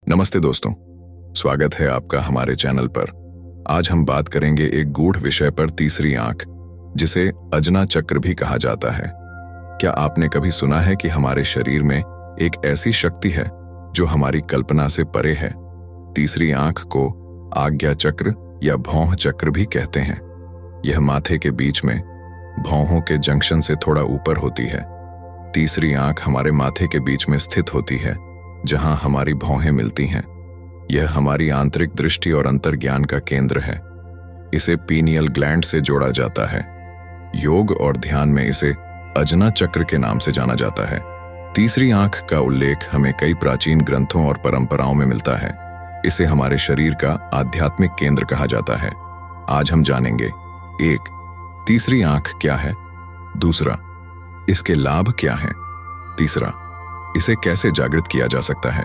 नमस्ते दोस्तों, स्वागत है आपका हमारे चैनल पर। आज हम बात करेंगे एक गूढ़ विषय पर, तीसरी आंख, जिसे अजना चक्र भी कहा जाता है। क्या आपने कभी सुना है कि हमारे शरीर में एक ऐसी शक्ति है जो हमारी कल्पना से परे है? तीसरी आंख को आज्ञा चक्र या भौह चक्र भी कहते हैं। यह माथे के बीच में भौहों के जंक्शन से थोड़ा ऊपर होती है। तीसरी आंख हमारे माथे के बीच में स्थित होती है, जहां हमारी भौहें मिलती हैं। यह हमारी आंतरिक दृष्टि और अंतर्ज्ञान का केंद्र है। इसे पीनियल ग्लैंड से जोड़ा जाता है। योग और ध्यान में इसे अजना चक्र के नाम से जाना जाता है। तीसरी आंख का उल्लेख हमें कई प्राचीन ग्रंथों और परंपराओं में मिलता है। इसे हमारे शरीर का आध्यात्मिक केंद्र कहा जाता है। आज हम जानेंगे, 1. तीसरी आंख क्या है? दूसरा, इसके लाभ क्या हैं? तीसरा, इसे कैसे जागृत किया जा सकता है?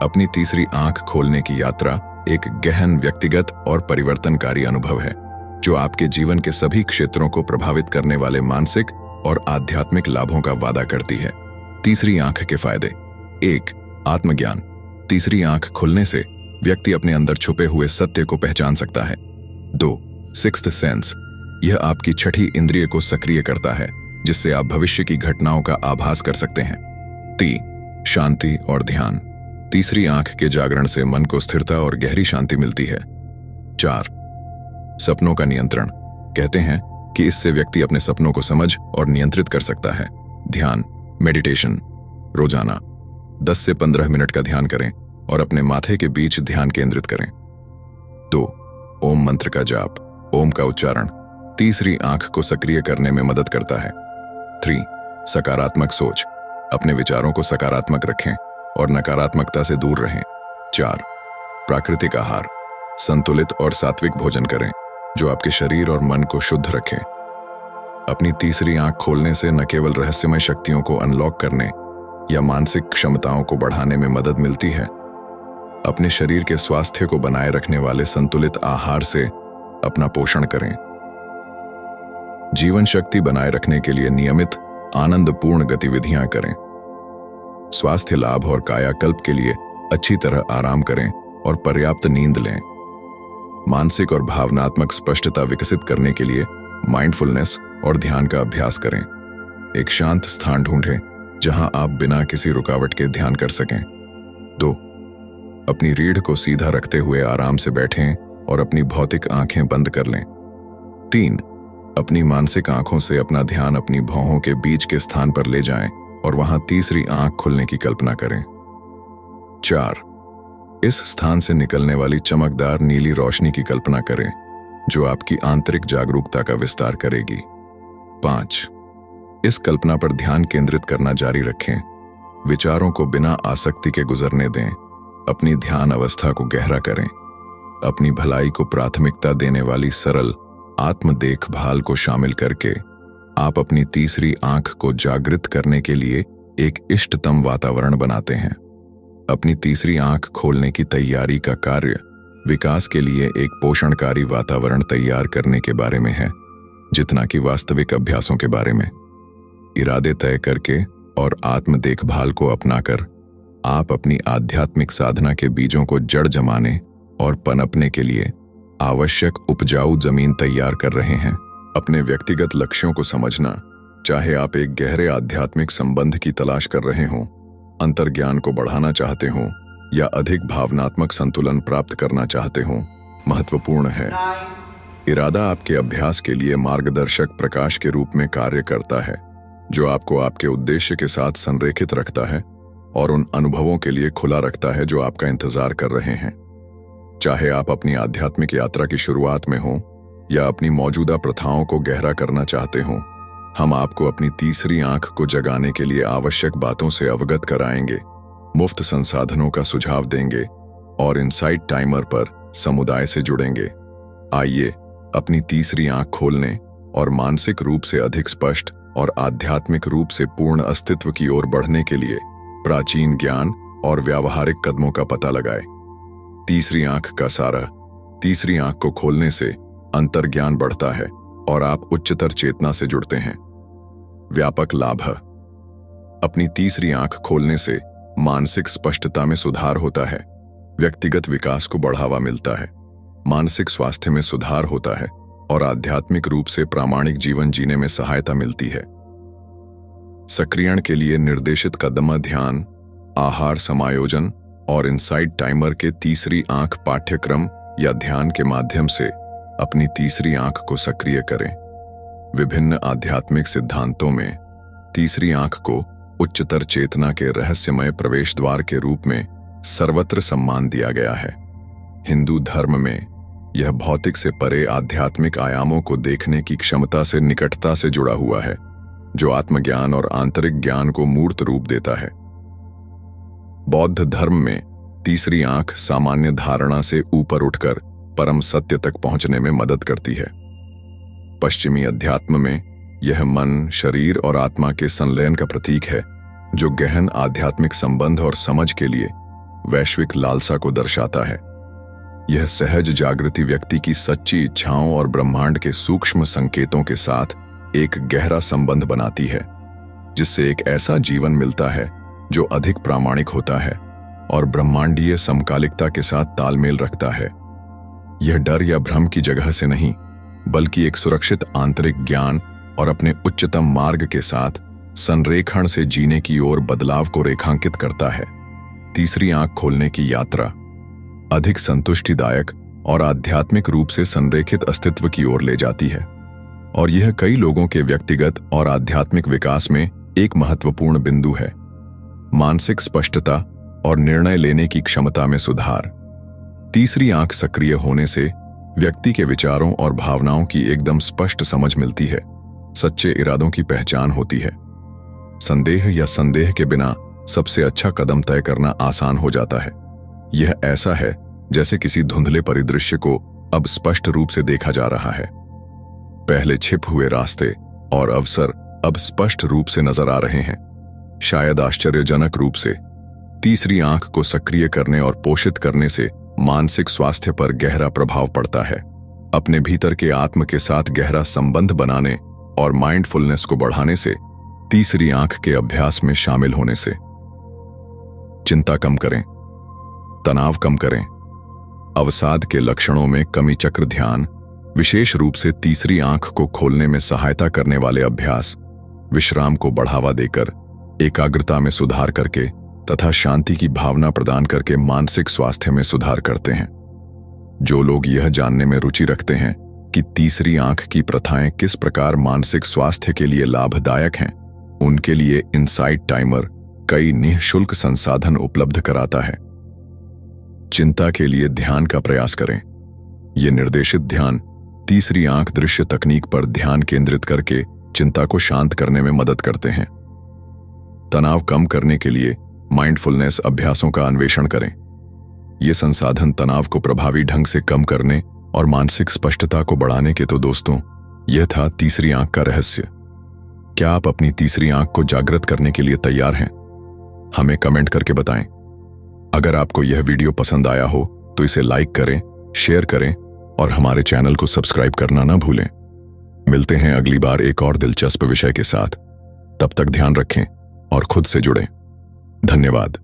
अपनी तीसरी आंख खोलने की यात्रा एक गहन, व्यक्तिगत और परिवर्तनकारी अनुभव है, जो आपके जीवन के सभी क्षेत्रों को प्रभावित करने वाले मानसिक और आध्यात्मिक लाभों का वादा करती है। तीसरी आंख के फायदे। 1. आत्मज्ञान। तीसरी आंख खुलने से व्यक्ति अपने अंदर छुपे हुए सत्य को पहचान सकता है। 2. Sixth sense. यह आपकी छठी इंद्रिय को सक्रिय करता है, जिससे आप भविष्य की घटनाओं का आभास कर सकते हैं। 3. शांति और ध्यान। तीसरी आंख के जागरण से मन को स्थिरता और गहरी शांति मिलती है। 4. सपनों का नियंत्रण। कहते हैं कि इससे व्यक्ति अपने सपनों को समझ और नियंत्रित कर सकता है। ध्यान, मेडिटेशन। रोजाना 10 से 15 मिनट का ध्यान करें और अपने माथे के बीच ध्यान केंद्रित करें। 2. ओम मंत्र का जाप। ओम का उच्चारण तीसरी आंख को सक्रिय करने में मदद करता है। 3. सकारात्मक सोच। अपने विचारों को सकारात्मक रखें और नकारात्मकता से दूर रहें। 4. प्राकृतिक आहार। संतुलित और सात्विक भोजन करें, जो आपके शरीर और मन को शुद्ध रखे। अपनी तीसरी आंख खोलने से न केवल रहस्यमय शक्तियों को अनलॉक करने या मानसिक क्षमताओं को बढ़ाने में मदद मिलती है, अपने शरीर के स्वास्थ्य को बनाए रखने वाले संतुलित आहार से अपना पोषण करें। जीवन शक्ति बनाए रखने के लिए नियमित आनंदपूर्ण गतिविधियां करें। स्वास्थ्य लाभ और कायाकल्प के लिए अच्छी तरह आराम करें और पर्याप्त नींद लें। मानसिक और भावनात्मक स्पष्टता विकसित करने के लिए माइंडफुलनेस और ध्यान का अभ्यास करें। एक शांत स्थान ढूंढें जहां आप बिना किसी रुकावट के ध्यान कर सकें। 2. अपनी रीढ़ को सीधा रखते हुए आराम से बैठें और अपनी भौतिक आंखें बंद कर लें। 3. अपनी मानसिक आंखों से अपना ध्यान अपनी भौहों के बीच के स्थान पर ले जाएं और वहां तीसरी आंख खुलने की कल्पना करें। 4. इस स्थान से निकलने वाली चमकदार नीली रोशनी की कल्पना करें, जो आपकी आंतरिक जागरूकता का विस्तार करेगी। 5. इस कल्पना पर ध्यान केंद्रित करना जारी रखें। विचारों को बिना आसक्ति के गुजरने दें। अपनी ध्यान अवस्था को गहरा करें। अपनी भलाई को प्राथमिकता देने वाली सरल आत्म देखभाल को शामिल करके आप अपनी तीसरी आंख को जागृत करने के लिए एक इष्टतम वातावरण बनाते हैं। अपनी तीसरी आंख खोलने की तैयारी का कार्य विकास के लिए एक पोषणकारी वातावरण तैयार करने के बारे में है, जितना कि वास्तविक अभ्यासों के बारे में। इरादे तय करके और आत्म देखभाल को अपनाकर आप अपनी आध्यात्मिक साधना के बीजों को जड़ जमाने और पनपने के लिए आवश्यक उपजाऊ जमीन तैयार कर रहे हैं। अपने व्यक्तिगत लक्ष्यों को समझना, चाहे आप एक गहरे आध्यात्मिक संबंध की तलाश कर रहे हों, अंतर्ज्ञान को बढ़ाना चाहते हों या अधिक भावनात्मक संतुलन प्राप्त करना चाहते हों, महत्वपूर्ण है। इरादा आपके अभ्यास के लिए मार्गदर्शक प्रकाश के रूप में कार्य करता है, जो आपको आपके उद्देश्य के साथ संरेखित रखता है और उन अनुभवों के लिए खुला रखता है जो आपका इंतजार कर रहे हैं। चाहे आप अपनी आध्यात्मिक यात्रा की शुरुआत में हों या अपनी मौजूदा प्रथाओं को गहरा करना चाहते हों, हम आपको अपनी तीसरी आंख को जगाने के लिए आवश्यक बातों से अवगत कराएंगे, मुफ्त संसाधनों का सुझाव देंगे और इनसाइट टाइमर पर समुदाय से जुड़ेंगे। आइए अपनी तीसरी आंख खोलने और मानसिक रूप से अधिक स्पष्ट और आध्यात्मिक रूप से पूर्ण अस्तित्व की ओर बढ़ने के लिए प्राचीन ज्ञान और व्यावहारिक कदमों का पता लगाएं। तीसरी आंख का सारा। तीसरी आंख को खोलने से अंतर्ज्ञान बढ़ता है और आप उच्चतर चेतना से जुड़ते हैं। व्यापक लाभ। अपनी तीसरी आंख खोलने से मानसिक स्पष्टता में सुधार होता है। व्यक्तिगत विकास को बढ़ावा मिलता है, मानसिक स्वास्थ्य में सुधार होता है और आध्यात्मिक रूप से प्रामाणिक जीवन जीने में सहायता मिलती है। सक्रियण के लिए निर्देशित कदम ध्यान, आहार समायोजन और इनसाइट टाइमर के तीसरी आंख पाठ्यक्रम या ध्यान के माध्यम से अपनी तीसरी आंख को सक्रिय करें। विभिन्न आध्यात्मिक सिद्धांतों में तीसरी आंख को उच्चतर चेतना के रहस्यमय प्रवेश द्वार के रूप में सर्वत्र सम्मान दिया गया है। हिंदू धर्म में यह भौतिक से परे आध्यात्मिक आयामों को देखने की क्षमता से निकटता से जुड़ा हुआ है, जो आत्मज्ञान और आंतरिक ज्ञान को मूर्त रूप देता है। बौद्ध धर्म में तीसरी आंख सामान्य धारणा से ऊपर उठकर परम सत्य तक पहुंचने में मदद करती है। पश्चिमी अध्यात्म में यह मन, शरीर और आत्मा के संलयन का प्रतीक है, जो गहन आध्यात्मिक संबंध और समझ के लिए वैश्विक लालसा को दर्शाता है। यह सहज जागृति व्यक्ति की सच्ची इच्छाओं और ब्रह्मांड के सूक्ष्म संकेतों के साथ एक गहरा संबंध बनाती है, जिससे एक ऐसा जीवन मिलता है जो अधिक प्रामाणिक होता है और ब्रह्मांडीय समकालिकता के साथ तालमेल रखता है। यह डर या भ्रम की जगह से नहीं, बल्कि एक सुरक्षित आंतरिक ज्ञान और अपने उच्चतम मार्ग के साथ संरेखण से जीने की ओर बदलाव को रेखांकित करता है। तीसरी आंख खोलने की यात्रा अधिक संतुष्टिदायक और आध्यात्मिक रूप से संरेखित अस्तित्व की ओर ले जाती है, और यह कई लोगों के व्यक्तिगत और आध्यात्मिक विकास में एक महत्वपूर्ण बिंदु है। मानसिक स्पष्टता और निर्णय लेने की क्षमता में सुधार। तीसरी आंख सक्रिय होने से व्यक्ति के विचारों और भावनाओं की एकदम स्पष्ट समझ मिलती है, सच्चे इरादों की पहचान होती है। संदेह या संदेह के बिना सबसे अच्छा कदम तय करना आसान हो जाता है। यह ऐसा है जैसे किसी धुंधले परिदृश्य को अब स्पष्ट रूप से देखा जा रहा है। पहले छिप हुए रास्ते और अवसर अब स्पष्ट रूप से नजर आ रहे हैं। शायद आश्चर्यजनक रूप से तीसरी आंख को सक्रिय करने और पोषित करने से मानसिक स्वास्थ्य पर गहरा प्रभाव पड़ता है। अपने भीतर के आत्म के साथ गहरा संबंध बनाने और माइंडफुलनेस को बढ़ाने से, तीसरी आंख के अभ्यास में शामिल होने से। चिंता कम करें, तनाव कम करें। अवसाद के लक्षणों में कमी चक्र ध्यान, विशेष रूप से तीसरी आंख को खोलने में सहायता करने वाले अभ्यास, विश्राम को बढ़ावा देकर, एकाग्रता में सुधार करके तथा शांति की भावना प्रदान करके मानसिक स्वास्थ्य में सुधार करते हैं। जो लोग यह जानने में रुचि रखते हैं कि तीसरी आंख की प्रथाएं किस प्रकार मानसिक स्वास्थ्य के लिए लाभदायक हैं, उनके लिए इनसाइट टाइमर कई निःशुल्क संसाधन उपलब्ध कराता है। चिंता के लिए ध्यान का प्रयास करें। यह निर्देशित ध्यान तीसरी आंख दृश्य तकनीक पर ध्यान केंद्रित करके चिंता को शांत करने में मदद करते हैं। तनाव कम करने के लिए माइंडफुलनेस अभ्यासों का अन्वेषण करें। ये संसाधन तनाव को प्रभावी ढंग से कम करने और मानसिक स्पष्टता को बढ़ाने के। तो दोस्तों, यह था तीसरी आंख का रहस्य। क्या आप अपनी तीसरी आंख को जागृत करने के लिए तैयार हैं? हमें कमेंट करके बताएं। अगर आपको यह वीडियो पसंद आया हो तो इसे लाइक करें, शेयर करें और हमारे चैनल को सब्सक्राइब करना ना भूलें। मिलते हैं अगली बार एक और दिलचस्प विषय के साथ। तब तक ध्यान रखें और खुद से जुड़ें। धन्यवाद।